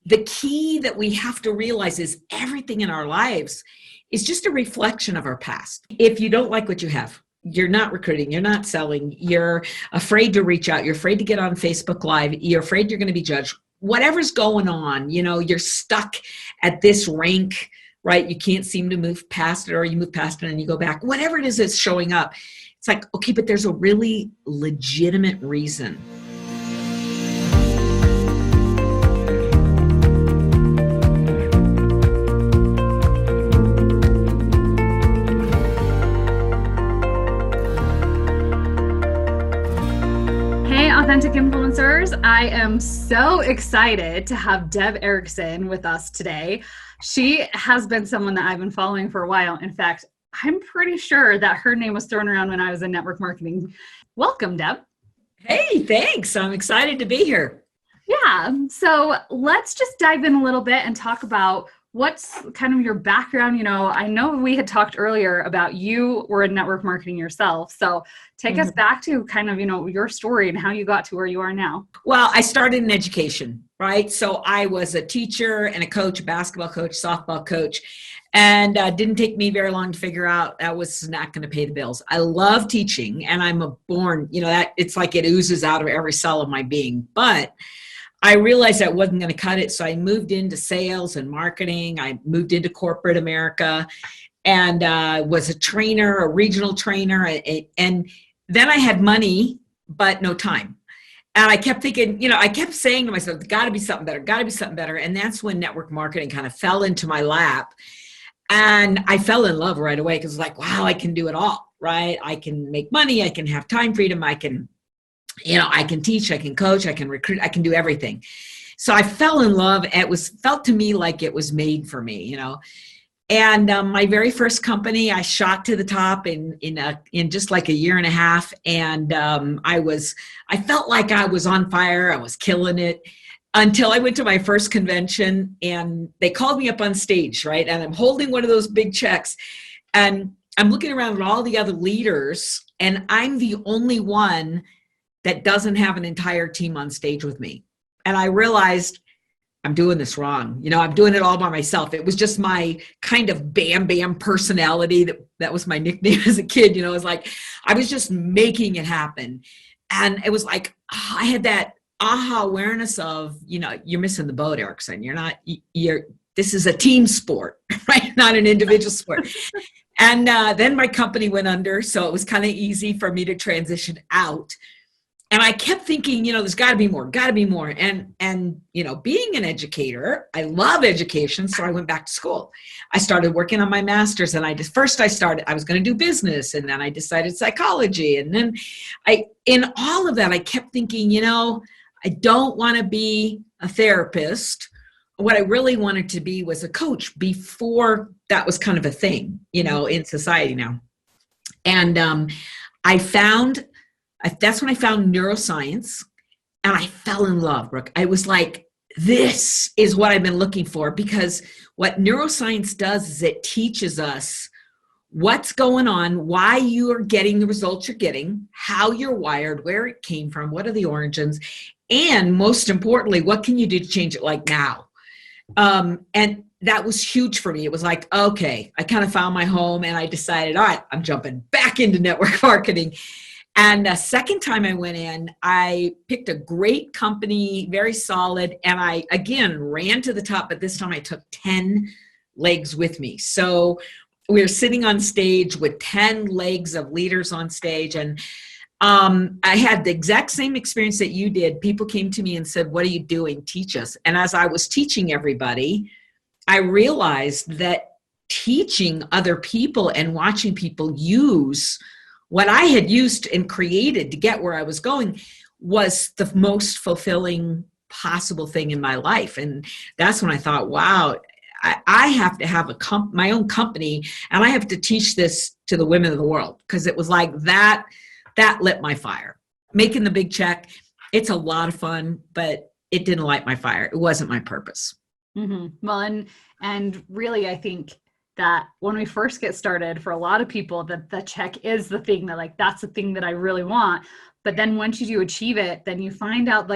the key that we have to realize is everything in our lives is just a reflection of our past. If you don't like what you have, you're not recruiting, you're not selling, you're afraid to reach out, you're afraid to get on Facebook Live, you're afraid you're going to be judged, whatever's going on, you're stuck at this rank, right? You can't seem to move past it, or you move past it and you go back, whatever it is that's showing up. It's like, okay, but there's a really legitimate reason. Authentic Influencers. I am so excited to have Deb Erickson with us today. She has been someone that I've been following for a while. In fact, I'm pretty sure that her name was thrown around when I was in network marketing. Welcome, Deb. Hey, thanks. I'm excited to be here. Yeah. So let's just dive in a little bit and talk about what's kind of your background. I know we had talked earlier about you were in network marketing yourself. So take us back to kind of, your story and how you got to where you are now. Well, I started in education, right? So I was a teacher and a coach, a basketball coach, softball coach, and didn't take me very long to figure out that was not going to pay the bills. I love teaching, and I'm that it's like it oozes out of every cell of my being, but I realized that wasn't going to cut it. So I moved into sales and marketing. I moved into corporate America and was a trainer, a regional trainer. And then I had money, but no time. And I kept thinking, I kept saying to myself, got to be something better, got to be something better. And that's when network marketing kind of fell into my lap. And I fell in love right away because it's like, wow, I can do it all, right? I can make money. I can have time freedom. I can teach, I can coach, I can recruit, I can do everything. So I fell in love. It felt to me like it was made for me, And my very first company, I shot to the top in just like a year and a half. And I felt like I was on fire. I was killing it until I went to my first convention and they called me up on stage, right? And I'm holding one of those big checks and I'm looking around at all the other leaders and I'm the only one that doesn't have an entire team on stage with me. And I realized I'm doing this wrong. I'm doing it all by myself. It was just my kind of bam, bam personality. That was my nickname as a kid. It was like, I was just making it happen. And it was like, I had that aha awareness of, you're missing the boat, Erickson. This is a team sport, right? Not an individual sport. And then my company went under. So it was kind of easy for me to transition out. And I kept thinking, there's got to be more. And being an educator, I love education. So I went back to school. I started working on my master's and I was going to do business. And then I decided psychology. And then in all of that, I kept thinking, I don't want to be a therapist. What I really wanted to be was a coach before that was kind of a thing, in society now. And that's when I found neuroscience and I fell in love, Brooke. I was like, this is what I've been looking for, because what neuroscience does is it teaches us what's going on, why you are getting the results you're getting, how you're wired, where it came from, what are the origins, and most importantly, what can you do to change it like now? And that was huge for me. It was like, okay, I kind of found my home and I decided, all right, I'm jumping back into network marketing. And the second time I went in, I picked a great company, very solid. And I, again, ran to the top, but this time I took 10 legs with me. So we were sitting on stage with 10 legs of leaders on stage. And I had the exact same experience that you did. People came to me and said, what are you doing? Teach us. And as I was teaching everybody, I realized that teaching other people and watching people use what I had used and created to get where I was going was the most fulfilling possible thing in my life. And that's when I thought, wow, I have to have my own company and I have to teach this to the women of the world, because it was like that lit my fire. Making the big check, it's a lot of fun, but it didn't light my fire. It wasn't my purpose. Mm-hmm. Well, and really, I think that when we first get started, for a lot of people, that the check is the thing that that's the thing that I really want. But then once you do achieve it, then you find out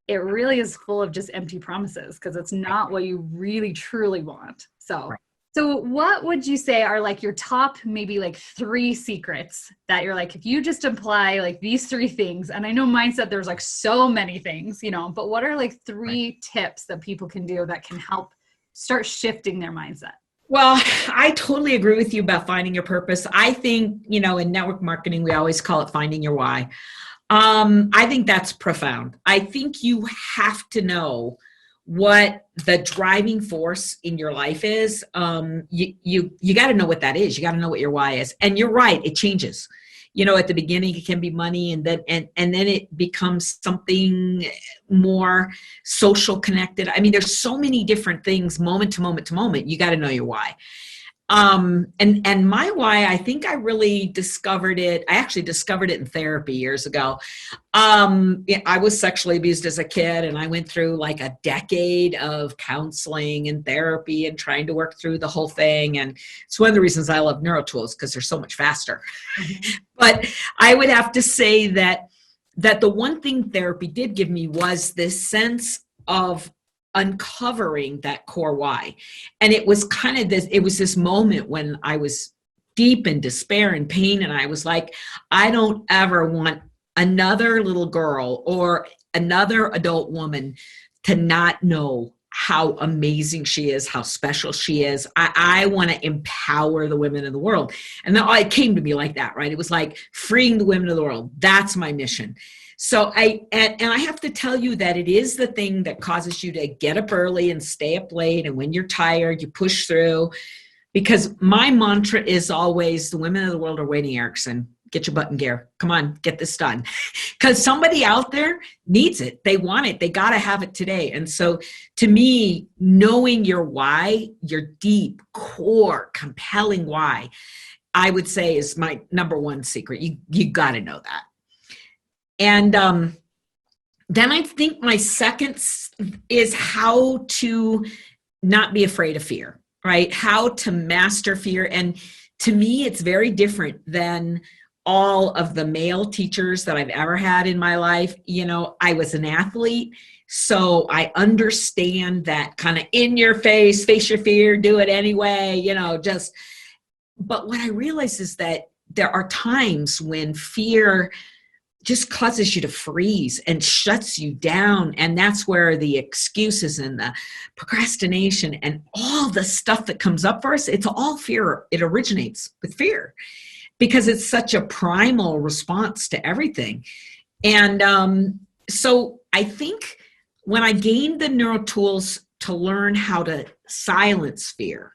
it really is full of just empty promises because it's not what you really truly want. So what would you say are like your top, maybe like 3 secrets that you're like, if you just apply like these 3 things, and I know mindset, there's like so many things, you know, but what are like 3 tips that people can do that can help start shifting their mindset? Well, I totally agree with you about finding your purpose. I think, you know, in network marketing, we always call it finding your why. I think that's profound. I think you have to know what the driving force in your life is. You got to know what that is. You got to know what your why is. And you're right, it changes. You know, at the beginning it can be money, and then it becomes something more social connected. I mean, there's so many different things, moment to moment to moment. You got to know your why. And my why, I think I really discovered it. I actually discovered it in therapy years ago. I was sexually abused as a kid, and I went through like a decade of counseling and therapy and trying to work through the whole thing. And it's one of the reasons I love Neuro tools, because they're so much faster. But I would have to say that the one thing therapy did give me was this sense of uncovering that core why. And it was kind of this moment when I was deep in despair and pain, and I was like, I don't ever want another little girl or another adult woman to not know how amazing she is, how special she is. I want to empower the women in the world. And then it came to me like that, right? It was like freeing the women of the world. That's my mission. So I have to tell you that it is the thing that causes you to get up early and stay up late. And when you're tired, you push through, because my mantra is always, the women of the world are waiting, Erickson. Get your butt in gear. Come on, get this done. Because somebody out there needs it. They want it. They got to have it today. And so to me, knowing your why, your deep, core, compelling why, I would say is my number one secret. You got to know that. And then I think my second is how to not be afraid of fear, right? How to master fear. And to me, it's very different than all of the male teachers that I've ever had in my life. You know, I was an athlete, so I understand that kind of in your face your fear, do it anyway, you know, but what I realize is that there are times when fear just causes you to freeze and shuts you down. And that's where the excuses and the procrastination and all the stuff that comes up for us, it's all fear. It originates with fear because it's such a primal response to everything. And so I think when I gained the neuro tools to learn how to silence fear,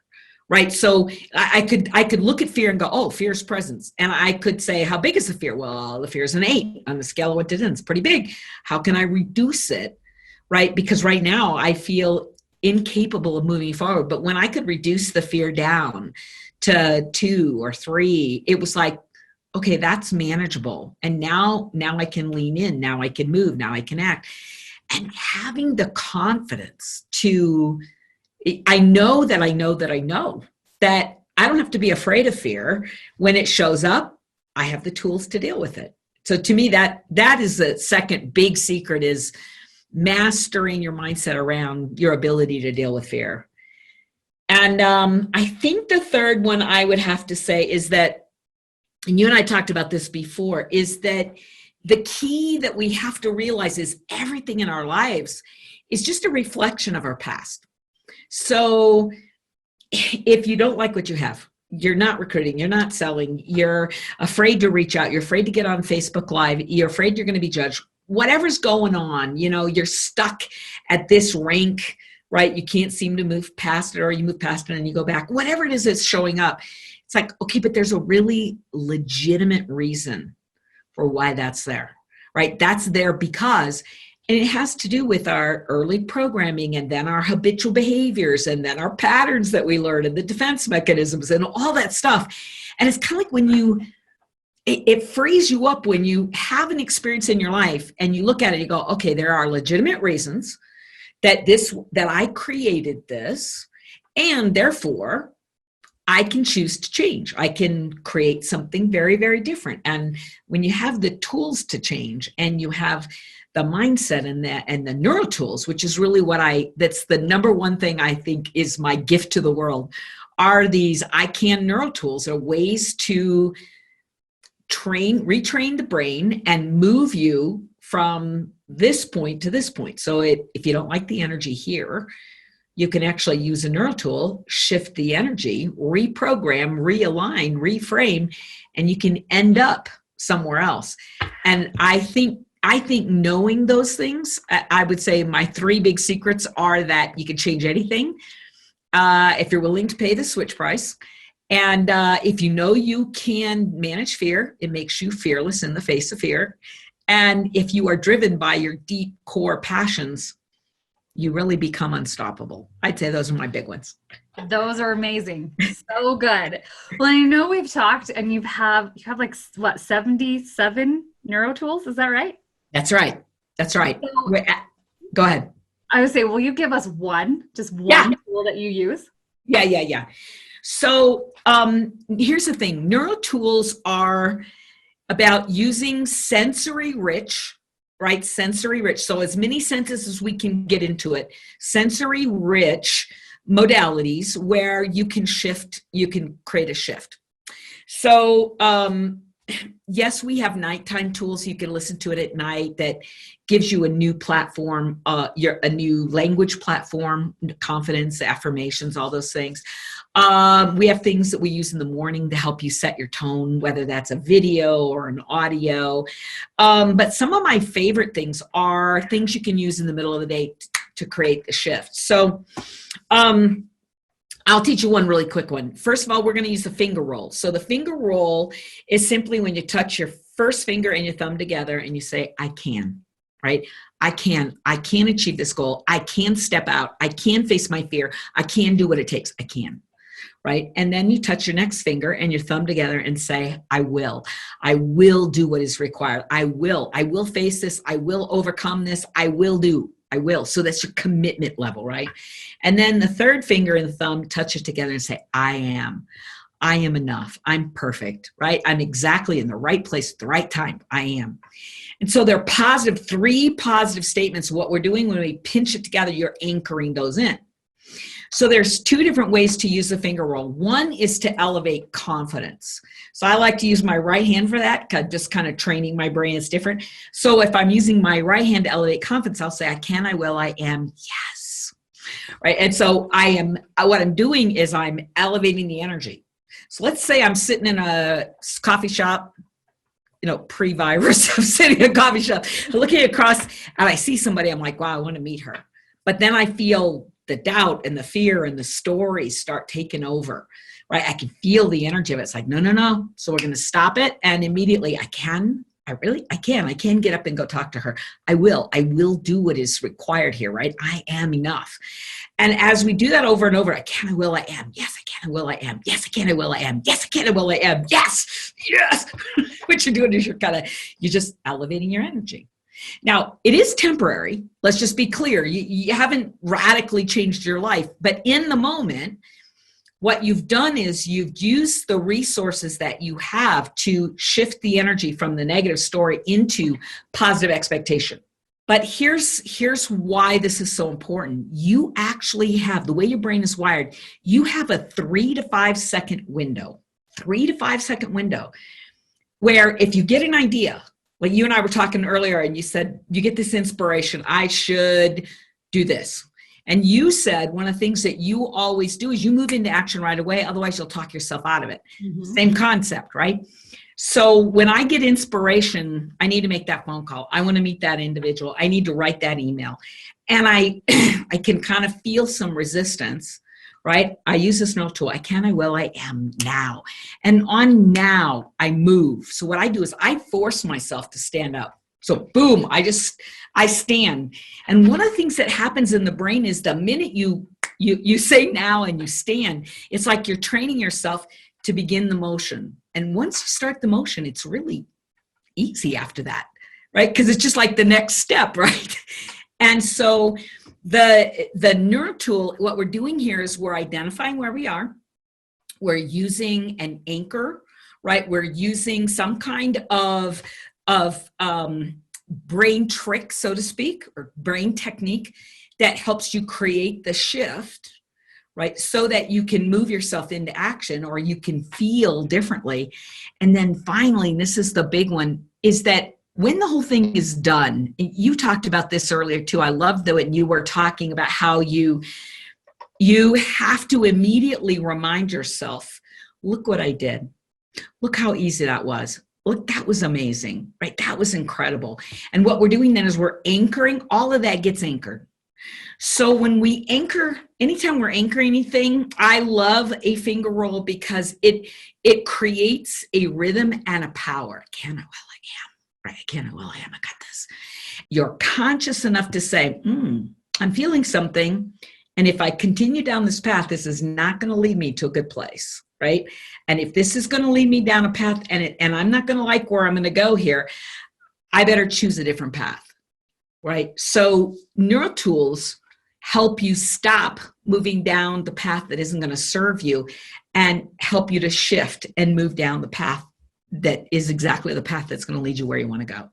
right? So I could look at fear and go, oh, fear's presence. And I could say, how big is the fear? Well, the fear is an 8 on the scale of 1 to 10. It's pretty big. How can I reduce it, right? Because right now I feel incapable of moving forward. But when I could reduce the fear down to 2 or 3, it was like, okay, that's manageable. And now I can lean in. Now I can move. Now I can act. And having the confidence I know that I don't have to be afraid of fear. When it shows up, I have the tools to deal with it. So to me, that is the second big secret, is mastering your mindset around your ability to deal with fear. And I think the third one I would have to say is that, and you and I talked about this before, is that the key that we have to realize is everything in our lives is just a reflection of our past. So if you don't like what you have, you're not recruiting, you're not selling, you're afraid to reach out, you're afraid to get on Facebook Live, you're afraid you're going to be judged, whatever's going on, you know, you're stuck at this rank, right? You can't seem to move past it, or you move past it and you go back, whatever it is that's showing up. It's like, okay, but there's a really legitimate reason for why that's there, right? That's there because, and it has to do with our early programming, and then our habitual behaviors, and then our patterns that we learn, and the defense mechanisms and all that stuff. And it's kind of like it frees you up when you have an experience in your life and you look at it and you go, okay, there are legitimate reasons that I created this, and therefore I can choose to change. I can create something very, very different. And when you have the tools to change, and you have the mindset and the neuro tools, which is really that's the number one thing I think is my gift to the world, are these I can neuro tools, are ways to retrain the brain and move you from this point to this point. So if you don't like the energy here, you can actually use a neuro tool, shift the energy, reprogram, realign, reframe, and you can end up somewhere else. And I think knowing those things, I would say my 3 big secrets are that you can change anything if you're willing to pay the switch price. And if you know you can manage fear, it makes you fearless in the face of fear. And if you are driven by your deep core passions, you really become unstoppable. I'd say those are my big ones. Those are amazing. So good. Well, I know we've talked and you have like what, 77 neuro tools? Is that right? That's right. That's right. So, go ahead. I would say, will you give us just one tool that you use? Yeah. So here's the thing. Neuro tools are about using sensory rich, right? Sensory rich. So as many senses as we can get into it, sensory rich modalities where you can create a shift. So yes, we have nighttime tools. You can listen to it at night that gives you a new platform, a new language platform, confidence, affirmations, all those things. We have things that we use in the morning to help you set your tone, whether that's a video or an audio. But some of my favorite things are things you can use in the middle of the day to create the shift. So I'll teach you one really quick one. First of all, we're going to use the finger roll. So the finger roll is simply when you touch your first finger and your thumb together and you say, I can, right? I can achieve this goal. I can step out. I can face my fear. I can do what it takes. I can, right? And then you touch your next finger and your thumb together and say, I will do what is required. I will face this. I will overcome this. I will. So that's your commitment level, right? And then the third finger and the thumb touch it together and say, I am enough. I'm perfect, right? I'm exactly in the right place at the right time. I am. And so they're 3 positive statements. What we're doing when we pinch it together, you're anchoring those in. So there's 2 different ways to use the finger roll. One is to elevate confidence. So I like to use my right hand for that, just kind of training my brain is different. So if I'm using my right hand to elevate confidence, I'll say, I can, I will, I am, yes. Right. And so what I'm doing is I'm elevating the energy. So let's say I'm sitting in a coffee shop, pre-virus, I'm sitting in a coffee shop, looking across and I see somebody, I'm like, wow, I want to meet her. But then I feel the doubt and the fear and the stories start taking over, right? I can feel the energy of it. It's like, no. So we're going to stop it. And immediately I can get up and go talk to her. I will do what is required here, right? I am enough. And as we do that over and over, I can, I will, I am. Yes, I can, I will, I am. Yes, I can, I will, I am. Yes, I can, I will, I am. Yes. What you're doing is you're just elevating your energy. Now, it is temporary. Let's just be clear. You haven't radically changed your life, but in the moment, what you've done is you've used the resources that you have to shift the energy from the negative story into positive expectation. But here's why this is so important. You actually have, the way your brain is wired, you have a 3 to 5 second window, where if you get an idea, like you and I were talking earlier and you said, you get this inspiration, I should do this. And you said one of the things that you always do is you move into action right away. Otherwise you'll talk yourself out of it. Mm-hmm. Same concept, right? So when I get inspiration, I need to make that phone call. I want to meet that individual. I need to write that email. And I can kind of feel some resistance, right? I use this note tool. I can, I will, I am now. And on now, I move. So what I do is I force myself to stand up. So boom, I stand. And one of the things that happens in the brain is the minute you say now and you stand, it's like you're training yourself to begin the motion. And once you start the motion, it's really easy after that, right? Because it's just like the next step, right? And so the neuro tool, what we're doing here is we're identifying where we are. We're using an anchor, right? We're using some kind of brain trick, so to speak, or brain technique that helps you create the shift, right? So that you can move yourself into action or you can feel differently. And then finally, and this is the big one, is that when the whole thing is done, you talked about this earlier too. I love that when you were talking about how you have to immediately remind yourself, look what I did. Look how easy that was. Look, that was amazing, right? That was incredible. And what we're doing then is we're anchoring, all of that gets anchored. So when we anchor, anytime we're anchoring anything, I love a finger roll because it creates a rhythm and a power. I can, I will, I am, right? I can, I will, I am, I got this. You're conscious enough to say, I'm feeling something. And if I continue down this path, this is not going to lead me to a good place, right? And if this is going to lead me down a path and I'm not going to like where I'm going to go here, I better choose a different path, right? So Neuro tools help you stop moving down the path that isn't going to serve you and help you to shift and move down the path that is exactly the path that's going to lead you where you want to go.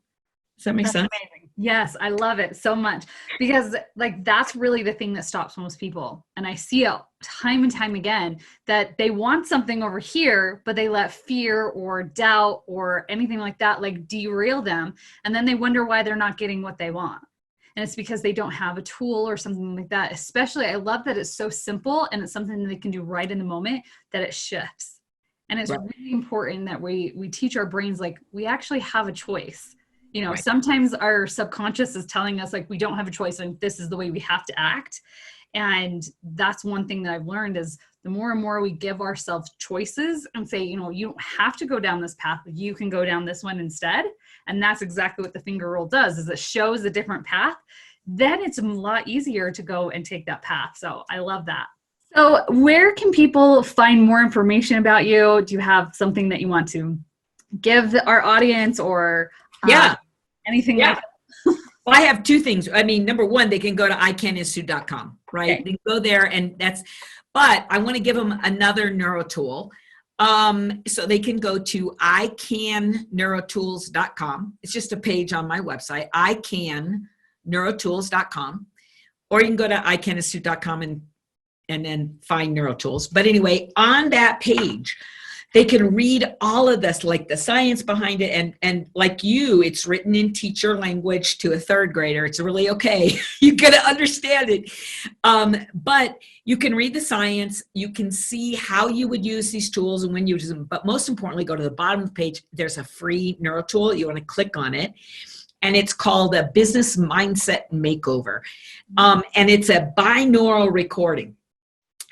Does that make sense? Amazing. Yes, I love it so much because like that's really the thing that stops most people. And I see it time and time again that they want something over here, but they let fear or doubt or anything like that like derail them. And then they wonder why they're not getting what they want. And it's because they don't have a tool or something like that. Especially, I love that it's so simple and it's something that they can do right in the moment that it shifts. And it's really important that we teach our brains like we actually have a choice. You know, sometimes our subconscious is telling us like we don't have a choice and this is the way we have to act. And that's one thing that I've learned is the more and more we give ourselves choices and say, you know, you don't have to go down this path, you can go down this one instead. And that's exactly what the finger roll does is it shows a different path. Then it's a lot easier to go and take that path. So I love that. So where can people find more information about you? Do you have something that you want to give our audience or anything like that? Well, I have two things. I mean, number one, they can go to icaninstitute.com, right? Okay. They can go there but I want to give them another neuro tool. So they can go to icanneurotools.com. It's just a page on my website, icanneurotools.com, or you can go to icaninstitute.com and then find neuro tools. But anyway, on that page, they can read all of this, like the science behind it. And like you, it's written in teacher language to a third grader. It's really okay. You got to understand it. But you can read the science. You can see how you would use these tools and when you use them. But most importantly, go to the bottom of the page. There's a free neuro tool. You want to click on it. And it's called a business mindset makeover. And it's a binaural recording.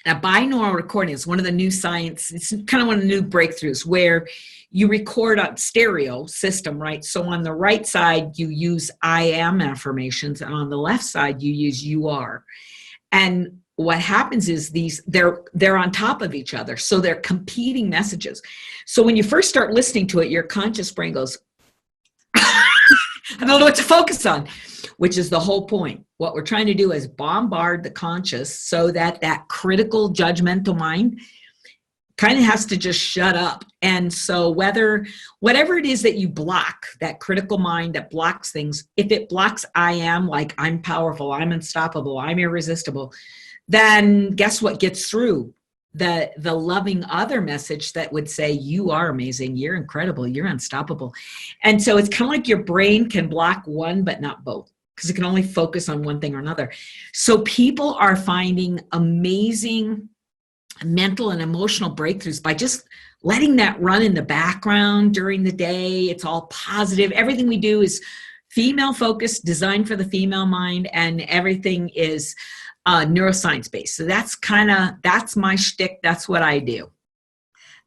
A binaural recording is one of the new science, it's kind of one of the new breakthroughs where you record on stereo system, right? So on the right side, you use I am affirmations, and on the left side, you use you are. And what happens is they're on top of each other. So they're competing messages. So when you first start listening to it, your conscious brain goes, I don't know what to focus on, which is the whole point. What we're trying to do is bombard the conscious so that that critical judgmental mind kind of has to just shut up. And so whatever it is that you block, that critical mind that blocks things, if it blocks I am, like I'm powerful, I'm unstoppable, I'm irresistible, then guess what gets through? The loving other message that would say, you are amazing, you're incredible, you're unstoppable. And so it's kind of like your brain can block one, but not both, because it can only focus on one thing or another. So people are finding amazing mental and emotional breakthroughs by just letting that run in the background during the day. It's all positive. Everything we do is female focused, designed for the female mind, and everything is neuroscience based. So that's my shtick. That's what I do.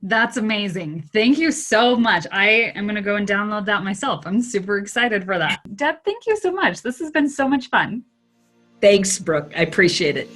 That's amazing. Thank you so much. I am going to go and download that myself. I'm super excited for that. Deb, thank you so much. This has been so much fun. Thanks, Brooke. I appreciate it.